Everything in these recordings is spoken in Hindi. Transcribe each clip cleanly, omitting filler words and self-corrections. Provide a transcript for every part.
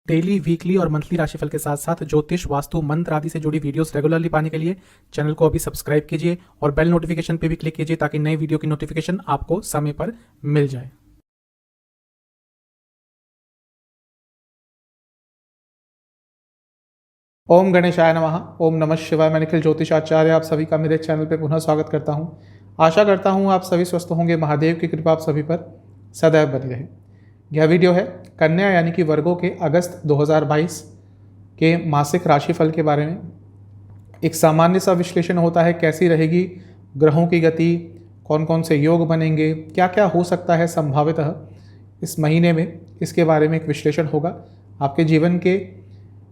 डेली, वीकली और मंथली राशिफल के साथ साथ ज्योतिष, वास्तु, मंत्र आदि से जुड़ी वीडियोस रेगुलरली पाने के लिए चैनल को अभी सब्सक्राइब कीजिए और बेल नोटिफिकेशन पे भी क्लिक कीजिए ताकि नई वीडियो की नोटिफिकेशन आपको समय पर मिल जाए। ओम गणेशाय नमः। ओम नमः शिवाय। मैं निखिल ज्योतिषाचार्य आप सभी का मेरे चैनल पे पुनः स्वागत करता हूँ। आशा करता हूँ आप सभी स्वस्थ होंगे। महादेव की कृपा आप सभी पर सदैव बनी रहे। यह वीडियो है कन्या यानी कि वर्गों के अगस्त 2022 के मासिक राशिफल के बारे में। एक सामान्य सा विश्लेषण होता है, कैसी रहेगी ग्रहों की गति, कौन कौन से योग बनेंगे, क्या क्या हो सकता है संभावितः इस महीने में, इसके बारे में एक विश्लेषण होगा। आपके जीवन के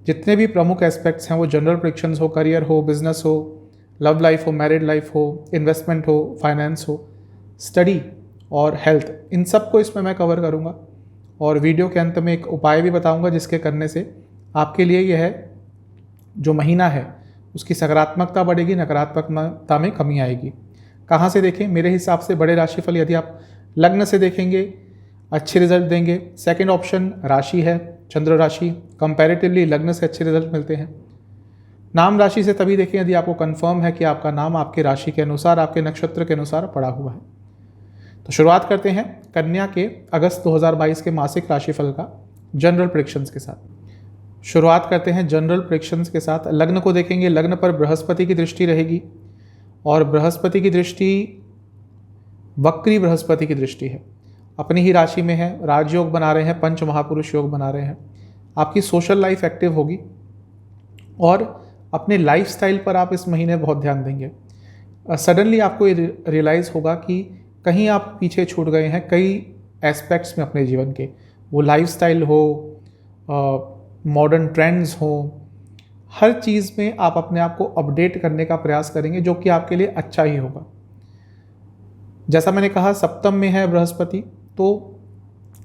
जितने भी प्रमुख एस्पेक्ट्स हैं, वो जनरल प्रेडिक्शंस हो, करियर हो, बिजनेस हो, लव लाइफ हो, मैरिड लाइफ हो, इन्वेस्टमेंट हो, फाइनेंस हो, स्टडी और हेल्थ, इन सबको इसमें मैं कवर करूँगा। और वीडियो के अंत में एक उपाय भी बताऊँगा जिसके करने से आपके लिए यह जो महीना है उसकी सकारात्मकता बढ़ेगी, नकारात्मकता में कमी आएगी। कहाँ से देखें? मेरे हिसाब से बड़े राशिफल यदि आप लग्न से देखेंगे अच्छे रिजल्ट देंगे। सेकंड ऑप्शन राशि है, चंद्र राशि, कंपैरेटिवली लग्न से अच्छे रिजल्ट मिलते हैं। नाम राशि से तभी देखें यदि आपको कंफर्म है कि आपका नाम आपके राशि के अनुसार, आपके नक्षत्र के अनुसार पड़ा हुआ है। तो शुरुआत करते हैं कन्या के अगस्त 2022 के मासिक राशिफल का जनरल प्रेडिक्शंस के साथ। शुरुआत करते हैं जनरल प्रेडिक्शंस के साथ। लग्न को देखेंगे। लग्न पर बृहस्पति की दृष्टि रहेगी और बृहस्पति की दृष्टि वक्री बृहस्पति की दृष्टि है, अपनी ही राशि में है। राजयोग बना रहे हैं, पंच महापुरुष योग बना रहे हैं। आपकी सोशल लाइफ एक्टिव होगी और अपने लाइफस्टाइल पर आप इस महीने बहुत ध्यान देंगे। सडनली आपको ये रियलाइज़ होगा कि कहीं आप पीछे छूट गए हैं कई एस्पेक्ट्स में अपने जीवन के, वो लाइफस्टाइल हो, मॉडर्न ट्रेंड्स हो, हर चीज़ में आप अपने आप को अपडेट करने का प्रयास करेंगे जो कि आपके लिए अच्छा ही होगा। जैसा मैंने कहा सप्तम में है बृहस्पति, तो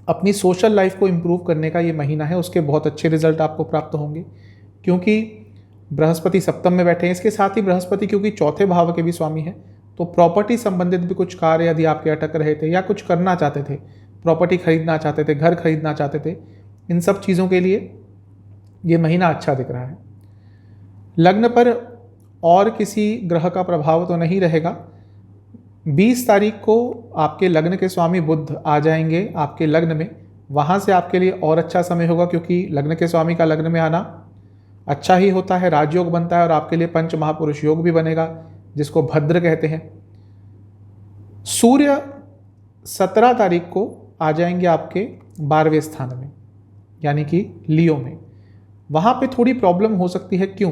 अपनी सोशल लाइफ को इम्प्रूव करने का ये महीना है, उसके बहुत अच्छे रिजल्ट आपको प्राप्त होंगे क्योंकि बृहस्पति सप्तम में बैठे हैं। इसके साथ ही बृहस्पति क्योंकि चौथे भाव के भी स्वामी हैं, तो प्रॉपर्टी संबंधित भी कुछ कार्य यदि आपके अटक रहे थे या कुछ करना चाहते थे, प्रॉपर्टी खरीदना चाहते थे, घर खरीदना चाहते थे, इन सब चीज़ों के लिए ये महीना अच्छा दिख रहा है। लग्न पर और किसी ग्रह का प्रभाव तो नहीं रहेगा। 20 तारीख को आपके लग्न के स्वामी बुध आ जाएंगे आपके लग्न में, वहाँ से आपके लिए और अच्छा समय होगा क्योंकि लग्न के स्वामी का लग्न में आना अच्छा ही होता है, राजयोग बनता है और आपके लिए पंच महापुरुष योग भी बनेगा जिसको भद्र कहते हैं। सूर्य 17 तारीख को आ जाएंगे आपके 12वें स्थान में यानी कि लियो में। वहाँ पे थोड़ी प्रॉब्लम हो सकती है। क्यों?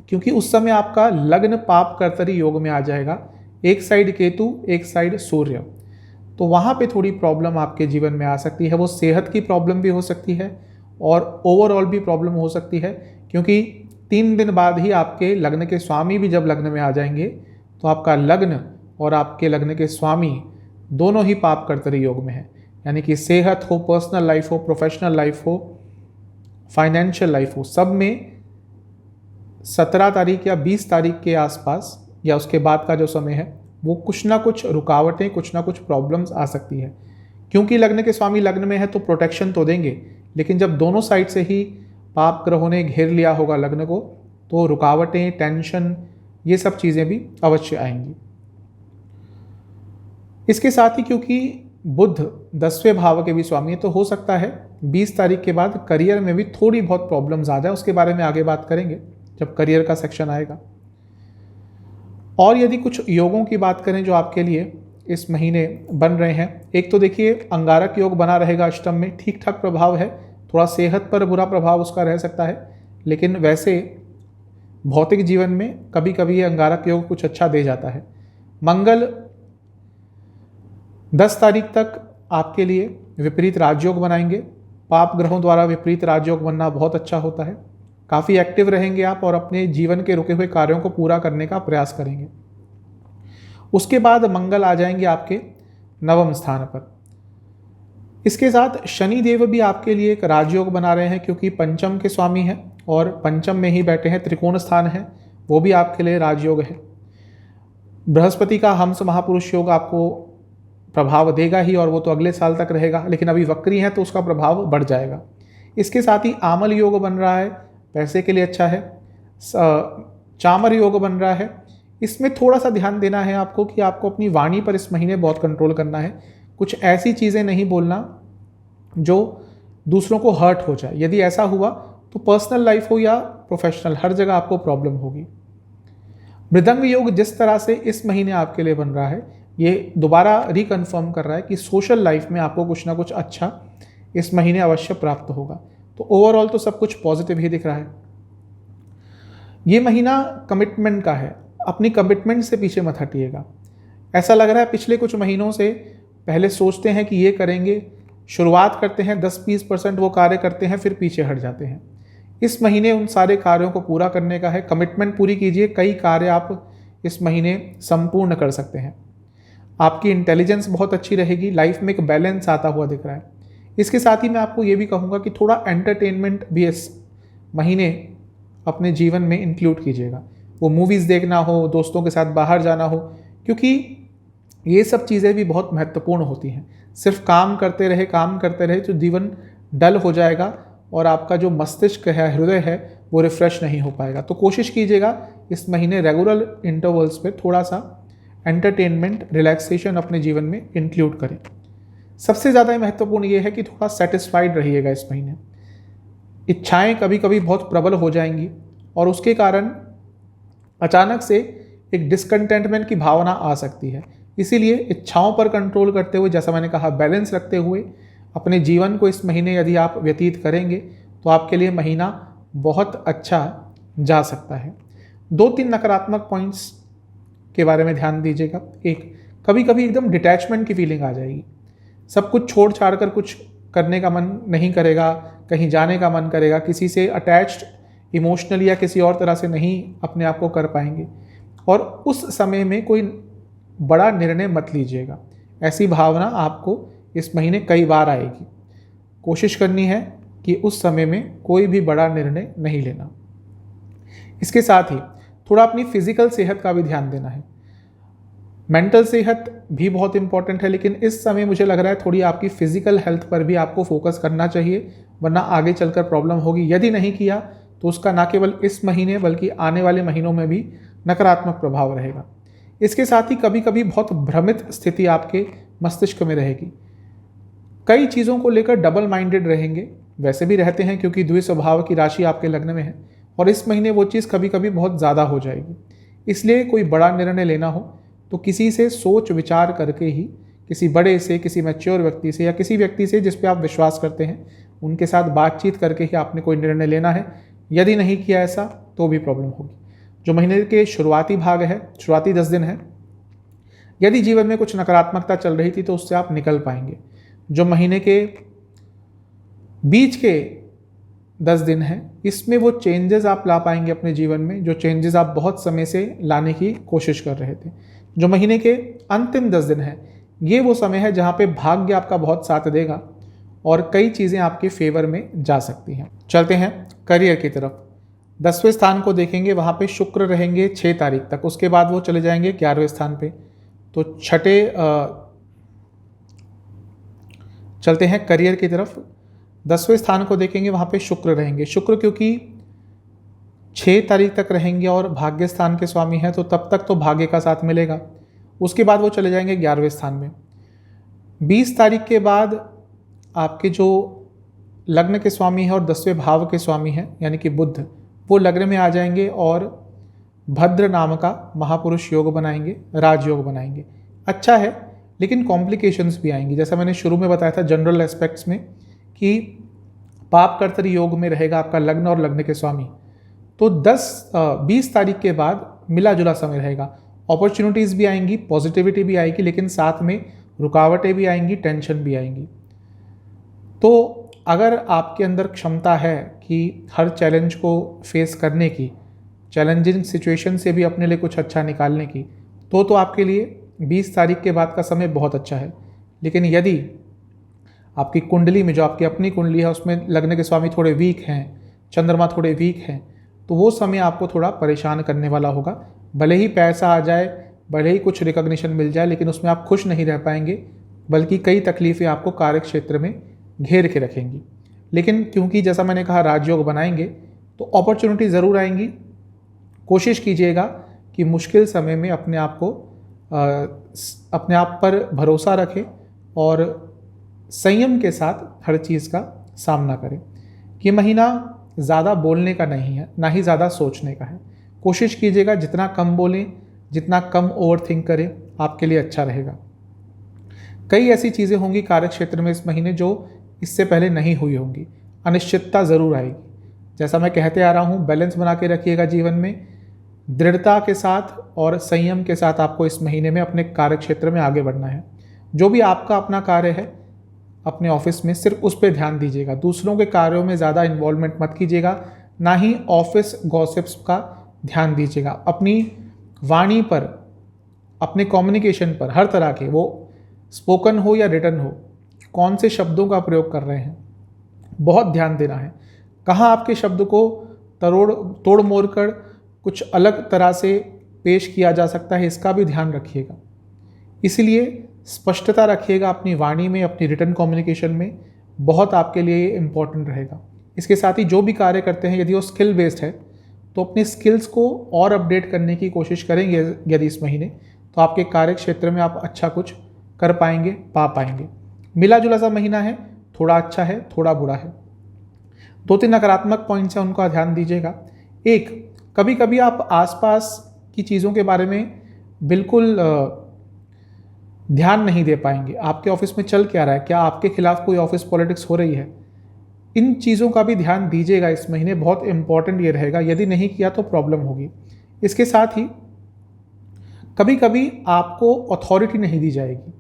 क्योंकि उस समय आपका लग्न पाप कर्तरी योग में आ जाएगा, एक साइड केतु, एक साइड सूर्य, तो वहाँ पे थोड़ी प्रॉब्लम आपके जीवन में आ सकती है। वो सेहत की प्रॉब्लम भी हो सकती है और ओवरऑल भी प्रॉब्लम हो सकती है क्योंकि 3 दिन बाद ही आपके लग्न के स्वामी भी जब लग्न में आ जाएंगे तो आपका लग्न और आपके लग्न के स्वामी दोनों ही पाप कर्तरी योग में है। यानी कि सेहत हो, पर्सनल लाइफ हो, प्रोफेशनल लाइफ हो, फाइनेंशियल लाइफ हो, सब में 17 तारीख या 20 तारीख के आसपास या उसके बाद का जो समय है वो कुछ ना कुछ रुकावटें, कुछ ना कुछ प्रॉब्लम्स आ सकती है। क्योंकि लग्न के स्वामी लग्न में है तो प्रोटेक्शन तो देंगे, लेकिन जब दोनों साइड से ही पाप ग्रहों ने घेर लिया होगा लग्न को तो रुकावटें, टेंशन, ये सब चीज़ें भी अवश्य आएंगी। इसके साथ ही क्योंकि बुध 10वें भाव के भी स्वामी है तो हो सकता है 20 तारीख के बाद करियर में भी थोड़ी बहुत प्रॉब्लम्स आ जाए। उसके बारे में आगे बात करेंगे जब करियर का सेक्शन आएगा। और यदि कुछ योगों की बात करें जो आपके लिए इस महीने बन रहे हैं, एक तो देखिए अंगारक योग बना रहेगा अष्टम में, ठीक ठाक प्रभाव है। थोड़ा सेहत पर बुरा प्रभाव उसका रह सकता है, लेकिन वैसे भौतिक जीवन में कभी कभी ये अंगारक योग कुछ अच्छा दे जाता है। मंगल 10 तारीख तक आपके लिए विपरीत राजयोग बनाएंगे। पाप ग्रहों द्वारा विपरीत राजयोग बनना बहुत अच्छा होता है। काफ़ी एक्टिव रहेंगे आप और अपने जीवन के रुके हुए कार्यों को पूरा करने का प्रयास करेंगे। उसके बाद मंगल आ जाएंगे आपके 9वें स्थान पर। इसके साथ शनि देव भी आपके लिए एक राजयोग बना रहे हैं क्योंकि पंचम के स्वामी हैं और पंचम में ही बैठे हैं, त्रिकोण स्थान है, वो भी आपके लिए राजयोग है। बृहस्पति का हंस महापुरुष योग आपको प्रभाव देगा ही और वो तो अगले साल तक रहेगा, लेकिन अभी वक्री है तो उसका प्रभाव बढ़ जाएगा। इसके साथ ही आमल योग बन रहा है, पैसे के लिए अच्छा है। चामर योग बन रहा है। इसमें थोड़ा सा ध्यान देना है आपको कि आपको अपनी वाणी पर इस महीने बहुत कंट्रोल करना है। कुछ ऐसी चीज़ें नहीं बोलना जो दूसरों को हर्ट हो जाए। यदि ऐसा हुआ तो पर्सनल लाइफ हो या प्रोफेशनल, हर जगह आपको प्रॉब्लम होगी। मृदंग योग जिस तरह से इस महीने आपके लिए बन रहा है, ये दोबारा रिकन्फर्म कर रहा है कि सोशल लाइफ में आपको कुछ ना कुछ अच्छा इस महीने अवश्य प्राप्त होगा। तो ओवरऑल तो सब कुछ पॉजिटिव ही दिख रहा है। ये महीना कमिटमेंट का है, अपनी कमिटमेंट से पीछे मत हटिएगा। ऐसा लग रहा है पिछले कुछ महीनों से पहले सोचते हैं कि ये करेंगे, शुरुआत करते हैं, 10-20% वो कार्य करते हैं, फिर पीछे हट जाते हैं। इस महीने उन सारे कार्यों को पूरा करने का है, कमिटमेंट पूरी कीजिए। कई कार्य आप इस महीने संपूर्ण कर सकते हैं। आपकी इंटेलिजेंस बहुत अच्छी रहेगी, लाइफ में एक बैलेंस आता हुआ दिख रहा है। इसके साथ ही मैं आपको ये भी कहूँगा कि थोड़ा एंटरटेनमेंट भी इस महीने अपने जीवन में इंक्लूड कीजिएगा। वो मूवीज़ देखना हो, दोस्तों के साथ बाहर जाना हो, क्योंकि ये सब चीज़ें भी बहुत महत्वपूर्ण होती हैं। सिर्फ काम करते रहे तो जीवन डल हो जाएगा और आपका जो मस्तिष्क है, हृदय है, वो रिफ़्रेश नहीं हो पाएगा। तो कोशिश कीजिएगा इस महीने रेगुलर इंटरवल्स पे थोड़ा सा एंटरटेनमेंट, रिलैक्सेशन अपने जीवन में इंक्लूड करें। सबसे ज़्यादा महत्वपूर्ण ये है कि थोड़ा सेटिस्फाइड रहिएगा इस महीने। इच्छाएं कभी कभी बहुत प्रबल हो जाएंगी और उसके कारण अचानक से एक डिसकंटेंटमेंट की भावना आ सकती है। इसीलिए इच्छाओं पर कंट्रोल करते हुए, जैसा मैंने कहा, बैलेंस रखते हुए अपने जीवन को इस महीने यदि आप व्यतीत करेंगे तो आपके लिए महीना बहुत अच्छा जा सकता है। 2-3 नकारात्मक पॉइंट्स के बारे में ध्यान दीजिएगा। एक, कभी कभी एकदम डिटैचमेंट की फीलिंग आ जाएगी। सब कुछ छोड़ छाड़ कर कुछ करने का मन नहीं करेगा, कहीं जाने का मन करेगा, किसी से अटैच्ड इमोशनली या किसी और तरह से नहीं अपने आप को कर पाएंगे। और उस समय में कोई बड़ा निर्णय मत लीजिएगा। ऐसी भावना आपको इस महीने कई बार आएगी। कोशिश करनी है कि उस समय में कोई भी बड़ा निर्णय नहीं लेना। इसके साथ ही थोड़ा अपनी फिजिकल सेहत का भी ध्यान देना है। मेंटल सेहत भी बहुत इंपॉर्टेंट है, लेकिन इस समय मुझे लग रहा है थोड़ी आपकी फिजिकल हेल्थ पर भी आपको फोकस करना चाहिए, वरना आगे चलकर प्रॉब्लम होगी। यदि नहीं किया तो उसका न केवल इस महीने बल्कि आने वाले महीनों में भी नकारात्मक प्रभाव रहेगा। इसके साथ ही कभी कभी बहुत भ्रमित स्थिति आपके मस्तिष्क में रहेगी। कई चीज़ों को लेकर डबल माइंडेड रहेंगे, वैसे भी रहते हैं क्योंकि द्वि स्वभाव की राशि आपके लग्न में है, और इस महीने वो चीज़ कभी कभी बहुत ज़्यादा हो जाएगी। इसलिए कोई बड़ा निर्णय लेना हो तो किसी से सोच विचार करके ही, किसी बड़े से, किसी मैच्योर व्यक्ति से या किसी व्यक्ति से जिस पे आप विश्वास करते हैं, उनके साथ बातचीत करके ही आपने कोई निर्णय लेना है। यदि नहीं किया ऐसा तो भी प्रॉब्लम होगी। जो महीने के शुरुआती भाग है, शुरुआती 10 दिन है, यदि जीवन में कुछ नकारात्मकता चल रही थी तो उससे आप निकल पाएंगे। जो महीने के बीच के 10 दिन हैं, इसमें वो चेंजेस आप ला पाएंगे अपने जीवन में, जो चेंजेस आप बहुत समय से लाने की कोशिश कर रहे थे। जो महीने के अंतिम 10 दिन हैं, ये वो समय है जहाँ पे भाग्य आपका बहुत साथ देगा और कई चीज़ें आपके फेवर में जा सकती हैं। चलते हैं करियर की तरफ। 10वें स्थान को देखेंगे, वहाँ पे शुक्र रहेंगे 6 तारीख तक। उसके बाद वो चले जाएंगे 11वें स्थान पे। तो चलते हैं करियर की तरफ। 10वें स्थान को देखेंगे, वहाँ पे शुक्र रहेंगे। शुक्र क्योंकि 6 तारीख तक रहेंगे और भाग्य स्थान के स्वामी हैं, तो तब तक तो भाग्य का साथ मिलेगा। उसके बाद वो चले जाएंगे 11वें स्थान में। 20 तारीख के बाद आपके जो लग्न के स्वामी हैं और 10वें भाव के स्वामी हैं यानी कि बुध, वो लग्न में आ जाएंगे और भद्र नाम का महापुरुष योग बनाएंगे, राजयोग बनाएंगे। अच्छा है, लेकिन कॉम्प्लिकेशंस भी आएंगी। जैसा मैंने शुरू में बताया था जनरल एस्पेक्ट्स में कि पाप कर्तरी योग में रहेगा आपका लग्न और लग्न के स्वामी। तो 20 तारीख के बाद मिला जुला समय रहेगा। अपॉर्चुनिटीज़ भी आएंगी, पॉजिटिविटी भी आएगी, लेकिन साथ में रुकावटें भी आएंगी, टेंशन भी आएंगी। तो अगर आपके अंदर क्षमता है कि हर चैलेंज को फेस करने की, चैलेंजिंग सिचुएशन से भी अपने लिए कुछ अच्छा निकालने की, तो आपके लिए 20 तारीख के बाद का समय बहुत अच्छा है। लेकिन यदि आपकी कुंडली में, जो आपकी अपनी कुंडली है, उसमें लग्न के स्वामी थोड़े वीक हैं, चंद्रमा थोड़े वीक हैं, तो वो समय आपको थोड़ा परेशान करने वाला होगा। भले ही पैसा आ जाए, भले ही कुछ रिकॉग्निशन मिल जाए, लेकिन उसमें आप खुश नहीं रह पाएंगे, बल्कि कई तकलीफ़ें आपको कार्य क्षेत्र में घेर के रखेंगी। लेकिन क्योंकि जैसा मैंने कहा राजयोग बनाएंगे तो अपॉर्चुनिटी ज़रूर आएंगी। कोशिश कीजिएगा कि मुश्किल समय में अपने आप पर भरोसा रखें और संयम के साथ हर चीज़ का सामना करें। ये महीना ज़्यादा बोलने का नहीं है, ना ही ज़्यादा सोचने का है। कोशिश कीजिएगा जितना कम बोलें, जितना कम ओवरथिंक करें, आपके लिए अच्छा रहेगा। कई ऐसी चीज़ें होंगी कार्य क्षेत्र में इस महीने जो इससे पहले नहीं हुई होंगी। अनिश्चितता ज़रूर आएगी। जैसा मैं कहते आ रहा हूँ, बैलेंस बना के रखिएगा जीवन में। दृढ़ता के साथ और संयम के साथ आपको इस महीने में अपने कार्य क्षेत्र में आगे बढ़ना है। जो भी आपका अपना कार्य है अपने ऑफिस में, सिर्फ उस पर ध्यान दीजिएगा। दूसरों के कार्यों में ज़्यादा इन्वॉल्वमेंट मत कीजिएगा, ना ही ऑफिस गॉसिप्स का ध्यान दीजिएगा। अपनी वाणी पर, अपने कम्युनिकेशन पर, हर तरह के, वो स्पोकन हो या रिटन हो, कौन से शब्दों का प्रयोग कर रहे हैं, बहुत ध्यान देना है। कहाँ आपके शब्द को तोड़ मोड़ कर कुछ अलग तरह से पेश किया जा सकता है, इसका भी ध्यान रखिएगा। इसलिए स्पष्टता रखिएगा अपनी वाणी में, अपनी रिटन कम्युनिकेशन में, बहुत आपके लिए इम्पॉर्टेंट रहेगा। इसके साथ ही जो भी कार्य करते हैं, यदि वो स्किल बेस्ड है तो अपनी स्किल्स को और अपडेट करने की कोशिश करेंगे यदि इस महीने, तो आपके कार्य क्षेत्र में आप अच्छा कुछ कर पाएंगे, पा पाएंगे। मिला जुला सा महीना है, थोड़ा अच्छा है, थोड़ा बुरा है। 2-3 नकारात्मक पॉइंट्स हैं, उनका ध्यान दीजिएगा। एक, कभी कभी आप आसपास की चीज़ों के बारे में बिल्कुल ध्यान नहीं दे पाएंगे। आपके ऑफिस में चल क्या रहा है, क्या आपके खिलाफ कोई ऑफिस पॉलिटिक्स हो रही है, इन चीज़ों का भी ध्यान दीजिएगा इस महीने। बहुत इंपॉर्टेंट ये रहेगा, यदि नहीं किया तो प्रॉब्लम होगी। इसके साथ ही कभी कभी आपको अथॉरिटी नहीं दी जाएगी।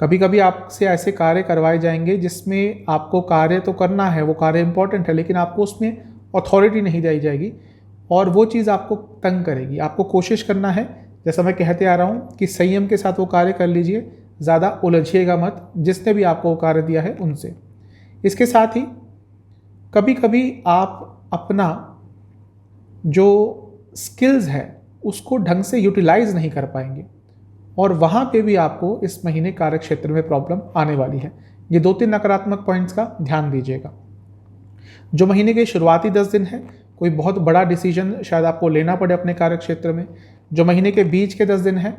कभी कभी आपसे ऐसे कार्य करवाए जाएंगे जिसमें आपको कार्य तो करना है, वो कार्य इंपॉर्टेंट है, लेकिन आपको उसमें अथॉरिटी नहीं दी जाएगी और वो चीज़ आपको तंग करेगी। आपको कोशिश करना है, जैसा मैं कहते आ रहा हूँ, कि संयम के साथ वो कार्य कर लीजिए, ज़्यादा उलझिएगा मत जिसने भी आपको वो कार्य दिया है उनसे। इसके साथ ही कभी कभी आप अपना जो स्किल्स है उसको ढंग से यूटिलाइज नहीं कर पाएंगे और वहाँ पे भी आपको इस महीने कार्य क्षेत्र में प्रॉब्लम आने वाली है। ये 2-3 नकारात्मक पॉइंट्स का ध्यान दीजिएगा। जो महीने के शुरुआती 10 दिन है, कोई बहुत बड़ा डिसीजन शायद आपको लेना पड़े अपने कार्य क्षेत्र में। जो महीने के बीच के 10 दिन है,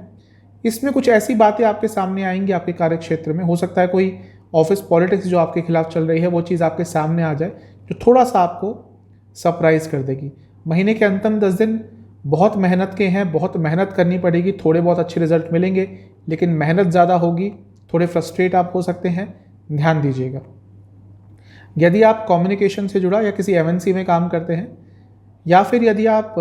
इसमें कुछ ऐसी बातें आपके सामने आएंगी आपके कार्य क्षेत्र में। हो सकता है कोई ऑफिस पॉलिटिक्स जो आपके खिलाफ चल रही है वो चीज़ आपके सामने आ जाए, जो थोड़ा सा आपको सरप्राइज कर देगी। महीने के अंतिम 10 दिन बहुत मेहनत के हैं, बहुत मेहनत करनी पड़ेगी। थोड़े बहुत अच्छे रिजल्ट मिलेंगे, लेकिन मेहनत ज़्यादा होगी, थोड़े फ्रस्ट्रेट आप हो सकते हैं, ध्यान दीजिएगा। यदि आप कम्युनिकेशन से जुड़ा या किसी एमएनसी में काम करते हैं, या फिर यदि आप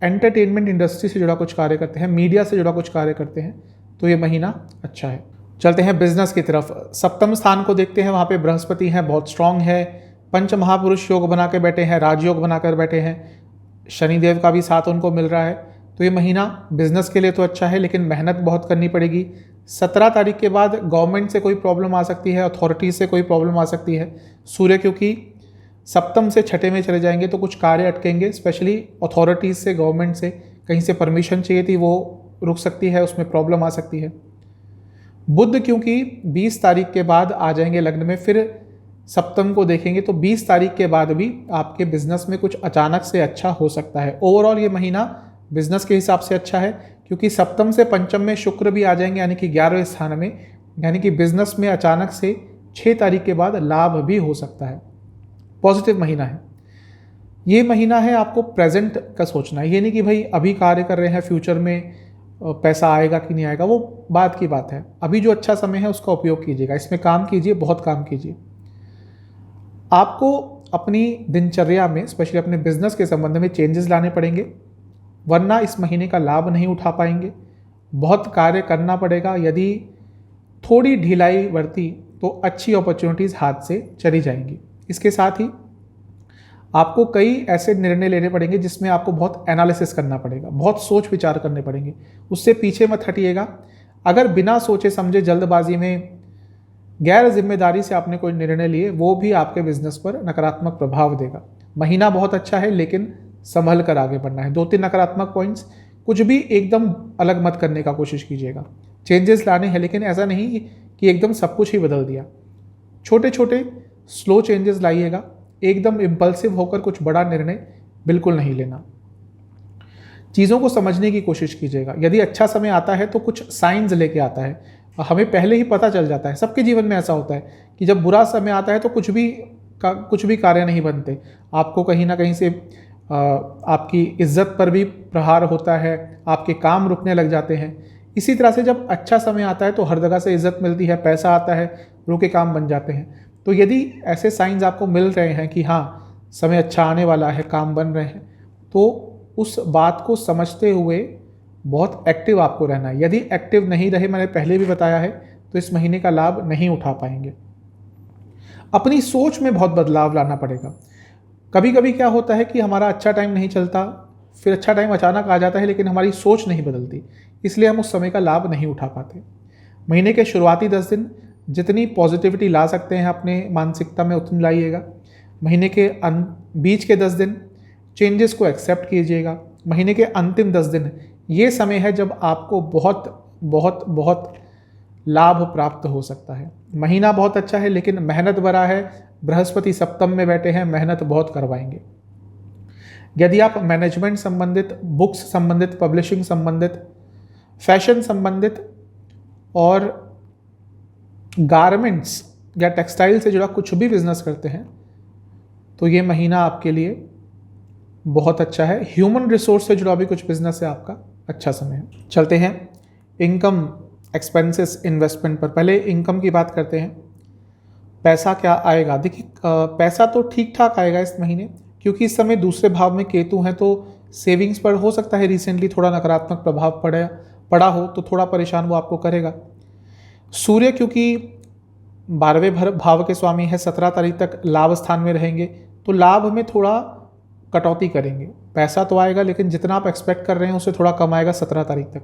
एंटरटेनमेंट इंडस्ट्री से जुड़ा कुछ कार्य करते हैं, मीडिया से जुड़ा कुछ कार्य करते हैं, तो ये महीना अच्छा है। चलते हैं बिजनेस की तरफ। सप्तम स्थान को देखते हैं, वहाँ पे बृहस्पति हैं, बहुत स्ट्रांग है। पंच महापुरुष योग बना के बैठे हैं, राजयोग बनाकर बैठे हैं, शनिदेव का भी साथ उनको मिल रहा है। तो ये महीना बिजनेस के लिए तो अच्छा है, लेकिन मेहनत बहुत करनी पड़ेगी। 17 तारीख के बाद गवर्नमेंट से कोई प्रॉब्लम आ सकती है, अथॉरिटीज से कोई प्रॉब्लम आ सकती है। सूर्य क्योंकि सप्तम से छठे में चले जाएंगे तो कुछ कार्य अटकेंगे, स्पेशली अथॉरिटीज से, गवर्नमेंट से कहीं से परमिशन चाहिए थी वो रुक सकती है, उसमें प्रॉब्लम आ सकती है। बुध क्योंकि 20 तारीख के बाद आ जाएंगे लग्न में, फिर सप्तम को देखेंगे तो 20 तारीख के बाद भी आपके बिजनेस में कुछ अचानक से अच्छा हो सकता है। ओवरऑल ये महीना बिजनेस के हिसाब से अच्छा है, क्योंकि सप्तम से पंचम में शुक्र भी आ जाएंगे, यानी कि 11वें स्थान में, यानी कि बिजनेस में अचानक से 6 तारीख के बाद लाभ भी हो सकता है। पॉजिटिव महीना है ये। महीना है आपको प्रेजेंट का सोचना है, ये नहीं कि भाई अभी कार्य कर रहे हैं, फ्यूचर में पैसा आएगा कि नहीं आएगा, वो बात की बात है। अभी जो अच्छा समय है उसका उपयोग कीजिएगा, इसमें काम कीजिए, बहुत काम कीजिए। आपको अपनी दिनचर्या में, स्पेशली अपने बिजनेस के संबंध में चेंजेस लाने पड़ेंगे, वरना इस महीने का लाभ नहीं उठा पाएंगे। बहुत कार्य करना पड़ेगा। यदि थोड़ी ढिलाई बरती तो अच्छी अपॉर्चुनिटीज़ हाथ से चली जाएंगी। इसके साथ ही आपको कई ऐसे निर्णय लेने पड़ेंगे जिसमें आपको बहुत एनालिसिस करना पड़ेगा, बहुत सोच विचार करने पड़ेंगे। उससे पीछे मत हटिएगा। अगर बिना सोचे समझे जल्दबाजी में, गैर जिम्मेदारी से आपने कोई निर्णय लिए, वो भी आपके बिजनेस पर नकारात्मक प्रभाव देगा। महीना बहुत अच्छा है, लेकिन संभल कर आगे बढ़ना है। 2-3 नकारात्मक पॉइंट्स, कुछ भी एकदम अलग मत करने का कोशिश कीजिएगा। चेंजेस लाने हैं, लेकिन ऐसा नहीं कि एकदम सब कुछ ही बदल दिया। छोटे छोटे स्लो चेंजेस लाइएगा। एकदम इम्पल्सिव होकर कुछ बड़ा निर्णय बिल्कुल नहीं लेना। चीज़ों को समझने की कोशिश कीजिएगा। यदि अच्छा समय आता है तो कुछ साइंस लेके आता है, हमें पहले ही पता चल जाता है। सबके जीवन में ऐसा होता है कि जब बुरा समय आता है तो कुछ भी कार्य नहीं बनते। आपको कहीं ना कहीं से आपकी इज्जत पर भी प्रहार होता है, आपके काम रुकने लग जाते हैं। इसी तरह से जब अच्छा समय आता है तो हर जगह से इज्जत मिलती है, पैसा आता है, रुके काम बन जाते हैं। तो यदि ऐसे साइंस आपको मिल रहे हैं कि हाँ समय अच्छा आने वाला है, काम बन रहे हैं, तो उस बात को समझते हुए बहुत एक्टिव आपको रहना है। यदि एक्टिव नहीं रहे, मैंने पहले भी बताया है, तो इस महीने का लाभ नहीं उठा पाएंगे। अपनी सोच में बहुत बदलाव लाना पड़ेगा। कभी कभी क्या होता है कि हमारा अच्छा टाइम नहीं चलता, फिर अच्छा टाइम अचानक आ जाता है, लेकिन हमारी सोच नहीं बदलती, इसलिए हम उस समय का लाभ नहीं उठा पाते। महीने के शुरुआती 10 दिन जितनी पॉजिटिविटी ला सकते हैं अपने मानसिकता में उतनी लाइएगा। महीने के बीच के 10 दिन चेंजेस को एक्सेप्ट कीजिएगा। महीने के अंतिम 10 दिन ये समय है जब आपको बहुत बहुत बहुत लाभ प्राप्त हो सकता है। महीना बहुत अच्छा है, लेकिन मेहनत भरा है। बृहस्पति सप्तम में बैठे हैं, मेहनत बहुत करवाएंगे। यदि आप मैनेजमेंट संबंधित, बुक्स संबंधित, पब्लिशिंग संबंधित, फैशन संबंधित और गारमेंट्स या टेक्सटाइल से जुड़ा कुछ भी बिजनेस करते हैं तो ये महीना आपके लिए बहुत अच्छा है। ह्यूमन रिसोर्स से जुड़ा भी कुछ बिजनेस है आपका, अच्छा समय है। चलते हैं इनकम, एक्सपेंसेस, इन्वेस्टमेंट पर। पहले इनकम की बात करते हैं। पैसा क्या आएगा? देखिए, पैसा तो ठीक ठाक आएगा इस महीने, क्योंकि इस समय दूसरे भाव में केतु हैं, तो सेविंग्स पर हो सकता है रिसेंटली थोड़ा नकारात्मक प्रभाव पड़ा हो, तो थोड़ा परेशान वो आपको करेगा। सूर्य क्योंकि 12वें भाव के स्वामी है, 17 तारीख तक लाभ स्थान में रहेंगे, तो लाभ में थोड़ा कटौती करेंगे। पैसा तो आएगा, लेकिन जितना आप एक्सपेक्ट कर रहे हैं उससे थोड़ा कम आएगा 17 तारीख तक।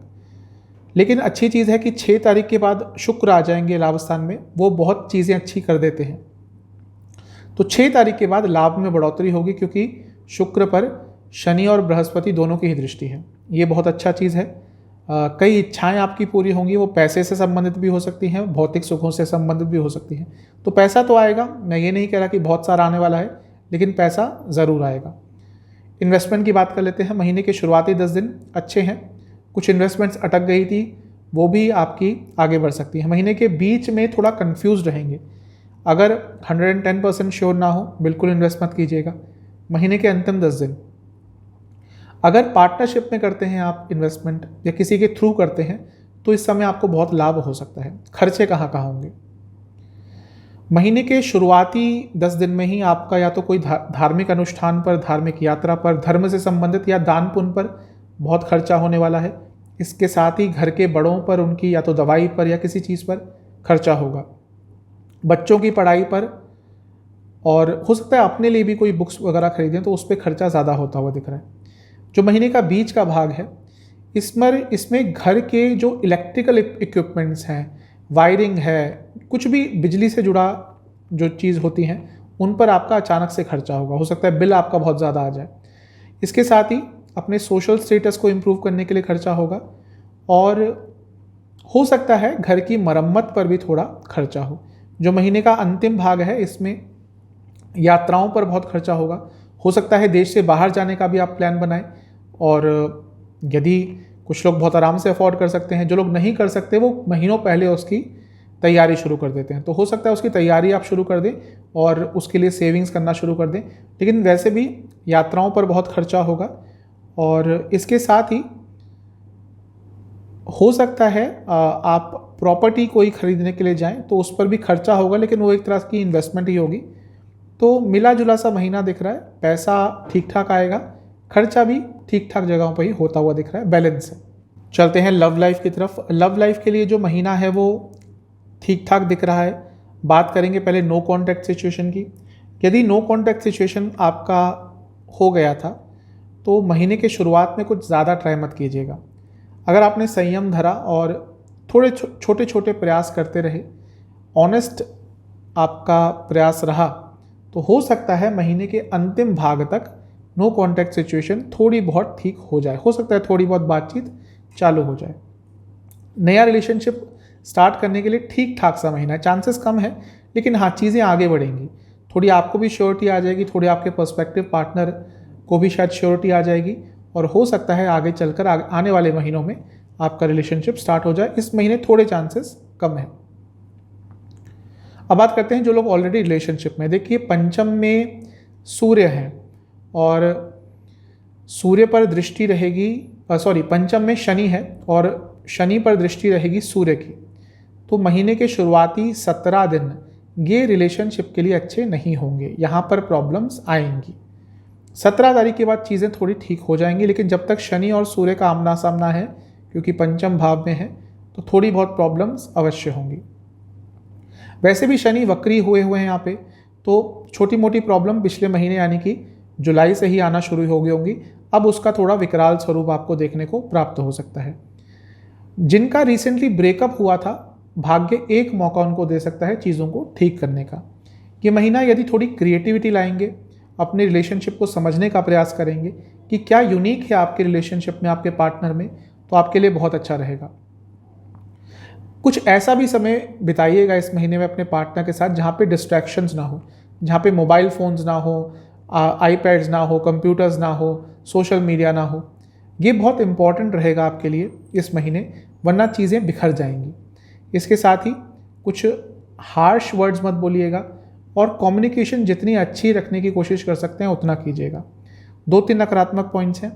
लेकिन अच्छी चीज़ है कि 6 तारीख के बाद शुक्र आ जाएंगे लाभ स्थान में, वो बहुत चीज़ें अच्छी कर देते हैं। तो 6 तारीख के बाद लाभ में बढ़ोतरी होगी, क्योंकि शुक्र पर शनि और बृहस्पति दोनों की ही दृष्टि है। ये बहुत अच्छा चीज़ है। कई इच्छाएं आपकी पूरी होंगी, वो पैसे से संबंधित भी हो सकती हैं, भौतिक सुखों से संबंधित भी हो सकती हैं। तो पैसा तो आएगा, मैं ये नहीं कह रहा कि बहुत सारा आने वाला है, लेकिन पैसा ज़रूर आएगा। इन्वेस्टमेंट की बात कर लेते हैं। महीने के शुरुआती 10 दिन अच्छे हैं। कुछ इन्वेस्टमेंट्स अटक गई थी, वो भी आपकी आगे बढ़ सकती है। महीने के बीच में थोड़ा कंफ्यूज रहेंगे। अगर 110% श्योर ना हो, बिल्कुल इन्वेस्ट मत कीजिएगा। महीने के अंतिम 10 दिन अगर पार्टनरशिप में करते हैं आप इन्वेस्टमेंट, या किसी के थ्रू करते हैं, तो इस समय आपको बहुत लाभ हो सकता है। खर्चे कहाँ कहाँ होंगे? महीने के शुरुआती 10 दिन में ही आपका या तो कोई धार्मिक अनुष्ठान पर, धार्मिक यात्रा पर, धर्म से संबंधित या दान पुण्य पर बहुत खर्चा होने वाला है। इसके साथ ही घर के बड़ों पर, उनकी या तो दवाई पर या किसी चीज़ पर खर्चा होगा। बच्चों की पढ़ाई पर, और हो सकता है अपने लिए भी कोई बुक्स वगैरह खरीदें, तो उस पर खर्चा ज़्यादा होता हुआ दिख रहा है। जो महीने का बीच का भाग है, इसमें घर के जो इलेक्ट्रिकल इक्विपमेंट्स हैं, वायरिंग है, कुछ भी बिजली से जुड़ा जो चीज़ होती हैं, उन पर आपका अचानक से खर्चा होगा। हो सकता है बिल आपका बहुत ज़्यादा आ जाए। इसके साथ ही अपने सोशल स्टेटस को इम्प्रूव करने के लिए खर्चा होगा, और हो सकता है घर की मरम्मत पर भी थोड़ा खर्चा हो। जो महीने का अंतिम भाग है, इसमें यात्राओं पर बहुत खर्चा होगा। हो सकता है देश से बाहर जाने का भी आप प्लान बनाएं, और यदि कुछ लोग बहुत आराम से अफोर्ड कर सकते हैं, जो लोग नहीं कर सकते वो महीनों पहले उसकी तैयारी शुरू कर देते हैं। तो हो सकता है उसकी तैयारी आप शुरू कर दें और उसके लिए सेविंग्स करना शुरू कर दें। लेकिन वैसे भी यात्राओं पर बहुत खर्चा होगा, और इसके साथ ही हो सकता है आप प्रॉपर्टी कोई खरीदने के लिए जाएं, तो उस पर भी खर्चा होगा, लेकिन वो एक तरह की इन्वेस्टमेंट ही होगी। तो मिला जुला सा महीना दिख रहा है। पैसा ठीक ठाक आएगा, खर्चा भी ठीक ठाक जगहों पर ही होता हुआ दिख रहा है, बैलेंस है। चलते हैं लव लाइफ की तरफ। लव लाइफ के लिए जो महीना है वो ठीक ठाक दिख रहा है। बात करेंगे पहले नो कॉन्टैक्ट सिचुएशन की। यदि नो कॉन्टैक्ट सिचुएशन आपका हो गया था, तो महीने के शुरुआत में कुछ ज़्यादा ट्राई मत कीजिएगा। अगर आपने संयम धरा और थोड़े छोटे छोटे प्रयास करते रहे, ऑनेस्ट आपका प्रयास रहा, तो हो सकता है महीने के अंतिम भाग तक नो कॉन्टैक्ट सिचुएशन थोड़ी बहुत ठीक हो जाए। हो सकता है थोड़ी बहुत बातचीत चालू हो जाए। नया रिलेशनशिप स्टार्ट करने के लिए ठीक ठाक सा महीना है। चांसेस कम है, लेकिन हाँ, चीज़ें आगे बढ़ेंगी। थोड़ी आपको भी श्योरिटी आ जाएगी, थोड़ी आपके पर्सपेक्टिव पार्टनर को भी शायद श्योरिटी आ जाएगी, और हो सकता है आगे चलकर आने वाले महीनों में आपका रिलेशनशिप स्टार्ट हो जाए। इस महीने थोड़े चांसेस कम हैं। अब बात करते हैं जो लोग ऑलरेडी रिलेशनशिप में। देखिए, पंचम में सूर्य है और सूर्य पर दृष्टि रहेगी, पंचम में शनि है और शनि पर दृष्टि रहेगी सूर्य की। तो महीने के शुरुआती 17 दिन ये रिलेशनशिप के लिए अच्छे नहीं होंगे, यहाँ पर प्रॉब्लम्स आएंगी। 17 तारीख के बाद चीज़ें थोड़ी ठीक हो जाएंगी, लेकिन जब तक शनि और सूर्य का आमना सामना है, क्योंकि पंचम भाव में है, तो थोड़ी बहुत प्रॉब्लम्स अवश्य होंगी। वैसे भी शनि वक्री हुए हैं यहाँ पे, तो छोटी मोटी प्रॉब्लम पिछले महीने यानी कि जुलाई से ही आना शुरू हो गई होंगी। अब उसका थोड़ा विकराल स्वरूप आपको देखने को प्राप्त हो सकता है। जिनका रिसेंटली ब्रेकअप हुआ था, भाग्य एक मौका उनको दे सकता है चीज़ों को ठीक करने का। ये महीना यदि थोड़ी क्रिएटिविटी लाएंगे, अपने रिलेशनशिप को समझने का प्रयास करेंगे कि क्या यूनिक है आपके रिलेशनशिप में, आपके पार्टनर में, तो आपके लिए बहुत अच्छा रहेगा। कुछ ऐसा भी समय बिताइएगा इस महीने में अपने पार्टनर के साथ जहाँ पे डिस्ट्रैक्शंस ना हो, जहाँ पे मोबाइल फ़ोन्स ना हो, आईपैड्स ना हो, कंप्यूटर्स ना हो, सोशल मीडिया ना हो। ये बहुत इंपॉर्टेंट रहेगा आपके लिए इस महीने, वरना चीज़ें बिखर जाएंगी। इसके साथ ही कुछ हार्श वर्ड्स मत बोलिएगा और कम्युनिकेशन जितनी अच्छी रखने की कोशिश कर सकते हैं उतना कीजिएगा। 2-3 नकारात्मक पॉइंट्स हैं।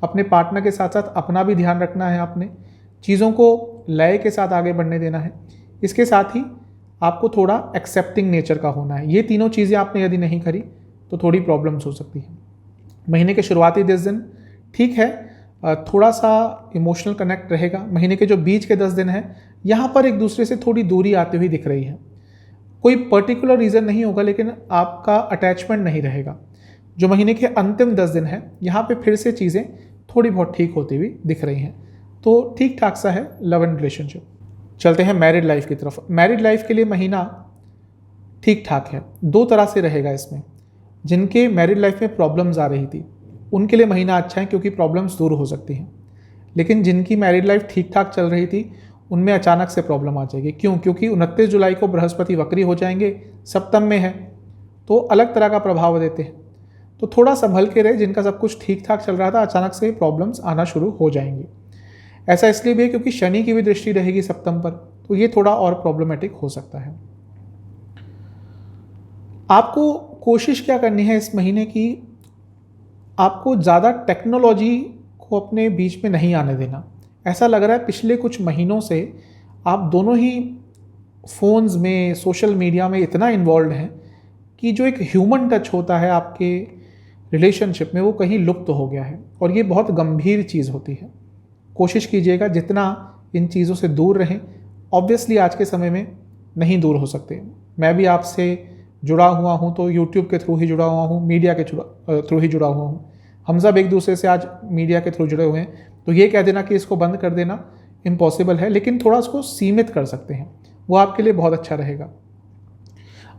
अपने पार्टनर के साथ साथ अपना भी ध्यान रखना है, आपने चीज़ों को लय के साथ आगे बढ़ने देना है। इसके साथ ही आपको थोड़ा एक्सेप्टिंग नेचर का होना है। ये तीनों चीज़ें आपने यदि नहीं करी तो थोड़ी प्रॉब्लम्स हो सकती हैं। महीने के शुरुआती 10 दिन ठीक है, थोड़ा सा इमोशनल कनेक्ट रहेगा। महीने के जो बीच के 10 दिन हैं, यहाँ पर एक दूसरे से थोड़ी दूरी आती हुई दिख रही है। कोई पर्टिकुलर रीज़न नहीं होगा, लेकिन आपका अटैचमेंट नहीं रहेगा। जो महीने के अंतिम 10 दिन हैं, यहाँ पे फिर से चीज़ें थोड़ी बहुत ठीक होती हुई दिख रही हैं। तो ठीक ठाक सा है लव एंड रिलेशनशिप। चलते हैं मैरिड लाइफ की तरफ। मैरिड लाइफ के लिए महीना ठीक ठाक है, 2 तरह से रहेगा इसमें। जिनके मैरिड लाइफ में प्रॉब्लम्स आ रही थी उनके लिए महीना अच्छा है, क्योंकि प्रॉब्लम्स दूर हो सकती हैं। लेकिन जिनकी मैरिड लाइफ ठीक ठाक चल रही थी उनमें अचानक से प्रॉब्लम आ जाएगी। क्यों? क्योंकि 29 जुलाई को बृहस्पति वक्री हो जाएंगे, सप्तम में है, तो अलग तरह का प्रभाव देते हैं। तो थोड़ा संभल के रहे। जिनका सब कुछ ठीक ठाक चल रहा था, अचानक से प्रॉब्लम्स आना शुरू हो जाएंगी। ऐसा इसलिए भी है क्योंकि शनि की भी दृष्टि रहेगी सप्तम पर, तो ये थोड़ा और प्रॉब्लमेटिक हो सकता है। आपको कोशिश क्या करनी है इस महीने की, आपको ज़्यादा टेक्नोलॉजी को अपने बीच में नहीं आने देना। ऐसा लग रहा है पिछले कुछ महीनों से आप दोनों ही फ़ोन्स में, सोशल मीडिया में इतना इन्वॉल्व हैं कि जो एक ह्यूमन टच होता है आपके रिलेशनशिप में, वो कहीं लुप्त हो गया है, और ये बहुत गंभीर चीज़ होती है। कोशिश कीजिएगा जितना इन चीज़ों से दूर रहें। ऑब्वियसली आज के समय में नहीं दूर हो सकते। मैं भी आपसे जुड़ा हुआ हूँ तो यूट्यूब के थ्रू ही जुड़ा हुआ हूँ, मीडिया के थ्रू ही जुड़ा हुआ हूँ। हम सब एक दूसरे से आज मीडिया के थ्रू जुड़े हुए हैं, तो ये कह देना कि इसको बंद कर देना इम्पॉसिबल है, लेकिन थोड़ा उसको सीमित कर सकते हैं, वो आपके लिए बहुत अच्छा रहेगा।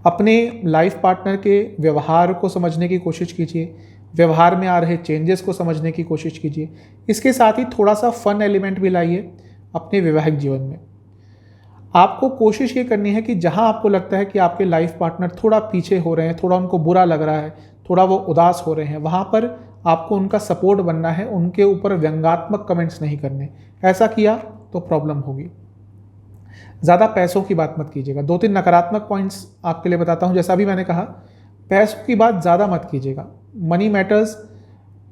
अपने लाइफ पार्टनर के व्यवहार को समझने की कोशिश कीजिए, व्यवहार में आ रहे चेंजेस को समझने की कोशिश कीजिए। इसके साथ ही थोड़ा सा फन एलिमेंट भी लाइए अपने वैवाहिक जीवन में। आपको कोशिश ये करनी है कि जहां आपको लगता है कि आपके लाइफ पार्टनर थोड़ा पीछे हो रहे हैं, थोड़ा उनको बुरा लग रहा है, थोड़ा वो उदास हो रहे हैं, वहां पर आपको उनका सपोर्ट बनना है, उनके ऊपर व्यंग्यात्मक कमेंट्स नहीं करने। ऐसा किया तो प्रॉब्लम होगी। ज़्यादा पैसों की बात मत कीजिएगा। 2-3 नकारात्मक पॉइंट्स आपके लिए बताता हूँ। जैसा भी मैंने कहा, पैसों की बात ज़्यादा मत कीजिएगा। मनी मैटर्स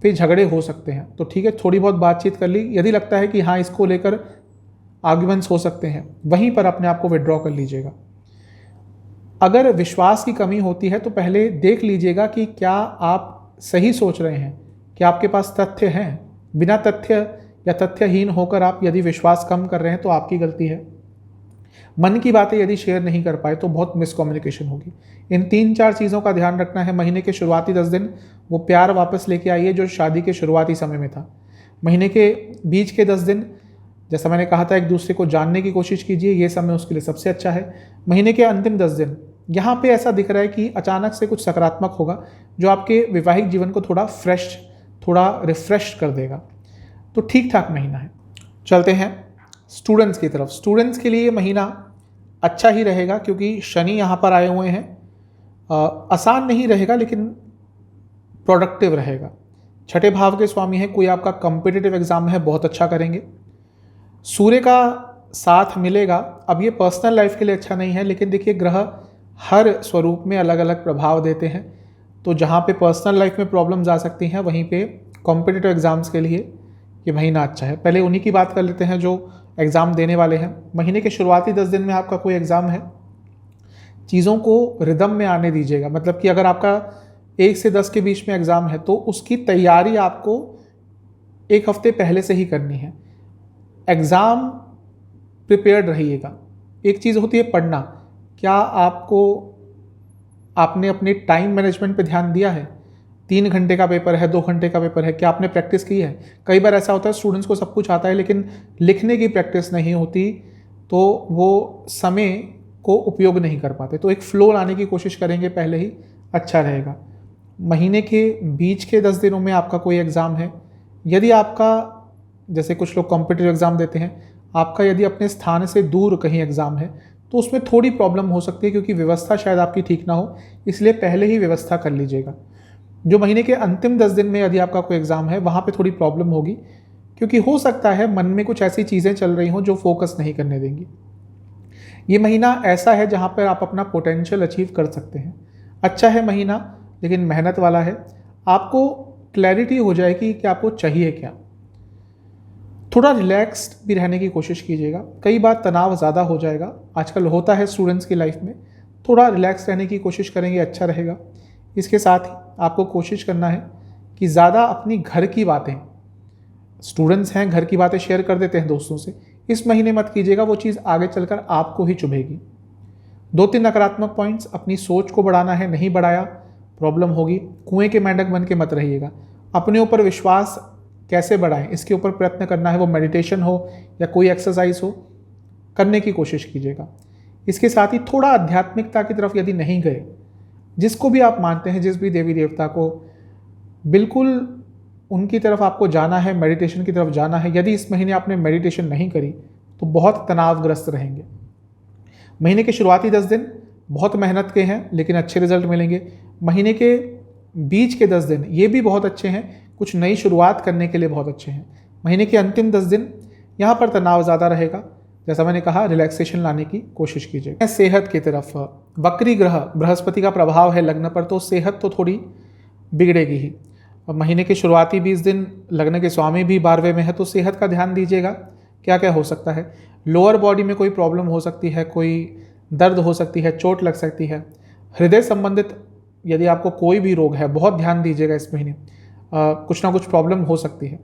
पे झगड़े हो सकते हैं, तो ठीक है, थोड़ी बहुत बातचीत कर ली। यदि लगता है कि हाँ, इसको लेकर आर्ग्यूमेंट्स हो सकते हैं, वहीं पर अपने आप को विड्रॉ कर लीजिएगा। अगर विश्वास की कमी होती है तो पहले देख लीजिएगा कि क्या आप सही सोच रहे हैं, क्या आपके पास तथ्य हैं। बिना तथ्य या तथ्यहीन होकर आप यदि विश्वास कम कर रहे हैं तो आपकी गलती है। मन की बातें यदि शेयर नहीं कर पाए तो बहुत मिसकम्युनिकेशन होगी। इन 3-4 चीज़ों का ध्यान रखना है। महीने के शुरुआती 10 दिन वो प्यार वापस लेके आइए जो शादी के शुरुआती समय में था। महीने के बीच के 10 दिन, जैसा मैंने कहा था, एक दूसरे को जानने की कोशिश कीजिए, ये समय उसके लिए सबसे अच्छा है। महीने के अंतिम 10 दिन, यहाँ पे ऐसा दिख रहा है कि अचानक से कुछ सकारात्मक होगा जो आपके वैवाहिक जीवन को थोड़ा फ्रेश, थोड़ा रिफ्रेश कर देगा। तो ठीक ठाक महीना है। चलते हैं स्टूडेंट्स की तरफ। स्टूडेंट्स के लिए ये महीना अच्छा ही रहेगा क्योंकि शनि यहाँ पर आए हुए हैं आसान नहीं रहेगा लेकिन प्रोडक्टिव रहेगा। छठे भाव के स्वामी हैं, कोई आपका कॉम्पिटिटिव एग्जाम है बहुत अच्छा करेंगे। सूर्य का साथ मिलेगा। अब ये पर्सनल लाइफ के लिए अच्छा नहीं है, लेकिन देखिए ग्रह हर स्वरूप में अलग अलग प्रभाव देते हैं, तो जहाँ पे पर्सनल लाइफ में प्रॉब्लम्स आ सकती हैं वहीं पे कॉम्पिटिटिव एग्जाम्स के लिए ये महीना अच्छा है। पहले उन्हीं की बात कर लेते हैं जो एग्ज़ाम देने वाले हैं। महीने के शुरुआती 10 दिन में आपका कोई एग्ज़ाम है, चीज़ों को रिदम में आने दीजिएगा। मतलब कि अगर आपका 1 से 10 के बीच में एग्ज़ाम है तो उसकी तैयारी आपको 1 हफ्ते पहले से ही करनी है। एग्ज़ाम प्रिपेयर्ड रहिएगा। एक चीज़ होती है पढ़ना, क्या आपने अपने टाइम मैनेजमेंट पे ध्यान दिया है? 3 घंटे का पेपर है, 2 घंटे का पेपर है, क्या आपने प्रैक्टिस की है? कई बार ऐसा होता है स्टूडेंट्स को सब कुछ आता है लेकिन लिखने की प्रैक्टिस नहीं होती, तो वो समय को उपयोग नहीं कर पाते। तो एक फ्लो लाने की कोशिश करेंगे पहले ही, अच्छा रहेगा। महीने के बीच के 10 दिनों में आपका कोई एग्ज़ाम है, यदि आपका, जैसे कुछ लोग कॉम्पिटिटिव एग्ज़ाम देते हैं, आपका यदि अपने स्थान से दूर कहीं एग्ज़ाम है तो उसमें थोड़ी प्रॉब्लम हो सकती है, क्योंकि व्यवस्था शायद आपकी ठीक ना हो, इसलिए पहले ही व्यवस्था कर लीजिएगा। जो महीने के अंतिम 10 दिन में यदि आपका कोई एग्ज़ाम है वहाँ पे थोड़ी प्रॉब्लम होगी, क्योंकि हो सकता है मन में कुछ ऐसी चीज़ें चल रही हों जो फोकस नहीं करने देंगी। ये महीना ऐसा है जहाँ पर आप अपना पोटेंशियल अचीव कर सकते हैं। अच्छा है महीना, लेकिन मेहनत वाला है। आपको क्लैरिटी हो जाएगी कि आपको चाहिए क्या। थोड़ा रिलैक्स्ड भी रहने की कोशिश कीजिएगा। कई बार तनाव ज़्यादा हो जाएगा, आजकल होता है स्टूडेंट्स की लाइफ में। थोड़ा रिलैक्स रहने की कोशिश करेंगे, अच्छा रहेगा। इसके साथ ही आपको कोशिश करना है कि ज़्यादा अपनी घर की बातें, स्टूडेंट्स हैं घर की बातें शेयर कर देते हैं दोस्तों से, इस महीने मत कीजिएगा, वो चीज़ आगे चलकर आपको ही चुभेगी। 2-3 नकारात्मक पॉइंट्स, अपनी सोच को बढ़ाना है, नहीं बढ़ाया प्रॉब्लम होगी। कुएं के मेंढक बन के मत रहिएगा। अपने ऊपर विश्वास कैसे बढ़ाएं इसके ऊपर प्रयत्न करना है, वो मेडिटेशन हो या कोई एक्सरसाइज हो, करने की कोशिश कीजिएगा। इसके साथ ही थोड़ा आध्यात्मिकता की तरफ यदि नहीं गए, जिसको भी आप मानते हैं, जिस भी देवी देवता को, बिल्कुल उनकी तरफ आपको जाना है, मेडिटेशन की तरफ जाना है। यदि इस महीने आपने मेडिटेशन नहीं करी तो बहुत तनावग्रस्त रहेंगे। महीने के शुरुआती 10 दिन बहुत मेहनत के हैं लेकिन अच्छे रिजल्ट मिलेंगे। महीने के बीच के 10 दिन ये भी बहुत अच्छे हैं, कुछ नई शुरुआत करने के लिए बहुत अच्छे हैं। महीने के अंतिम 10 दिन यहाँ पर तनाव ज़्यादा रहेगा, जैसा मैंने कहा रिलैक्सेशन लाने की कोशिश कीजिए। सेहत की तरफ, वक्री ग्रह बृहस्पति का प्रभाव है लग्न पर, तो सेहत तो थोड़ी बिगड़ेगी ही। महीने के शुरुआती 20 दिन लग्न के स्वामी भी 12वें में है, तो सेहत का ध्यान दीजिएगा। क्या क्या हो सकता है, लोअर बॉडी में कोई प्रॉब्लम हो सकती है, कोई दर्द हो सकती है, चोट लग सकती है। हृदय संबंधित यदि आपको कोई भी रोग है, बहुत ध्यान दीजिएगा इस महीने, कुछ ना कुछ प्रॉब्लम हो सकती है,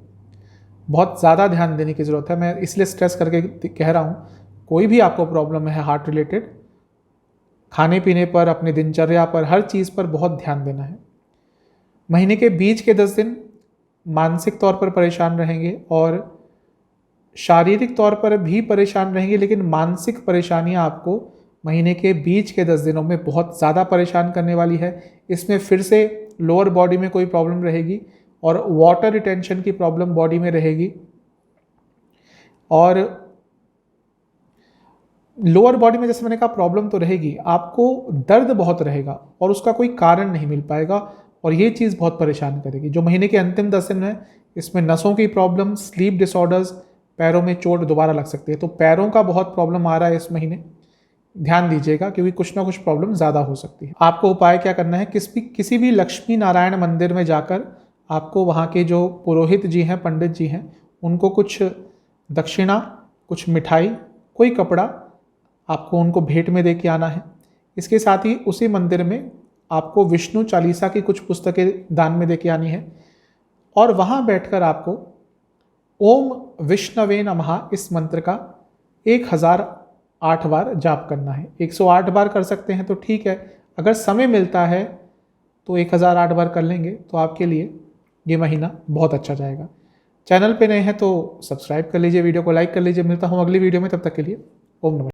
बहुत ज़्यादा ध्यान देने की ज़रूरत है। मैं इसलिए स्ट्रेस करके कह रहा हूँ, कोई भी आपको प्रॉब्लम है हार्ट रिलेटेड, खाने पीने पर, अपनी दिनचर्या पर, हर चीज़ पर बहुत ध्यान देना है। महीने के बीच के 10 दिन मानसिक तौर पर परेशान रहेंगे और शारीरिक तौर पर भी परेशान रहेंगे, लेकिन मानसिक परेशानियां आपको महीने के बीच के 10 दिनों में बहुत ज़्यादा परेशान करने वाली है। इसमें फिर से लोअर बॉडी में कोई प्रॉब्लम रहेगी और वाटर रिटेंशन की प्रॉब्लम बॉडी में रहेगी, और लोअर बॉडी में जैसे मैंने कहा प्रॉब्लम तो रहेगी, आपको दर्द बहुत रहेगा और उसका कोई कारण नहीं मिल पाएगा, और ये चीज़ बहुत परेशान करेगी। जो महीने के अंतिम 10 दिन है, इसमें नसों की प्रॉब्लम, स्लीप डिसऑर्डर्स, पैरों में चोट दोबारा लग सकती है। तो पैरों का बहुत प्रॉब्लम आ रहा है इस महीने, ध्यान दीजिएगा, क्योंकि कुछ ना कुछ प्रॉब्लम ज़्यादा हो सकती है। आपको उपाय क्या करना है, किसी भी लक्ष्मी नारायण मंदिर में जाकर आपको वहाँ के जो पुरोहित जी हैं, पंडित जी हैं, उनको कुछ दक्षिणा, कुछ मिठाई, कोई कपड़ा आपको उनको भेंट में दे के आना है। इसके साथ ही उसी मंदिर में आपको विष्णु चालीसा की कुछ पुस्तकें दान में दे के आनी है, और वहाँ बैठकर आपको ओम विष्णवे नमः इस मंत्र का 1008 बार जाप करना है। 108 बार कर सकते हैं तो ठीक है, अगर समय मिलता है तो 1008 बार कर लेंगे तो आपके लिए ये महीना बहुत अच्छा जाएगा। चैनल पे नए हैं तो सब्सक्राइब कर लीजिए, वीडियो को लाइक कर लीजिए। मिलता हूँ अगली वीडियो में, तब तक के लिए ओम नमः।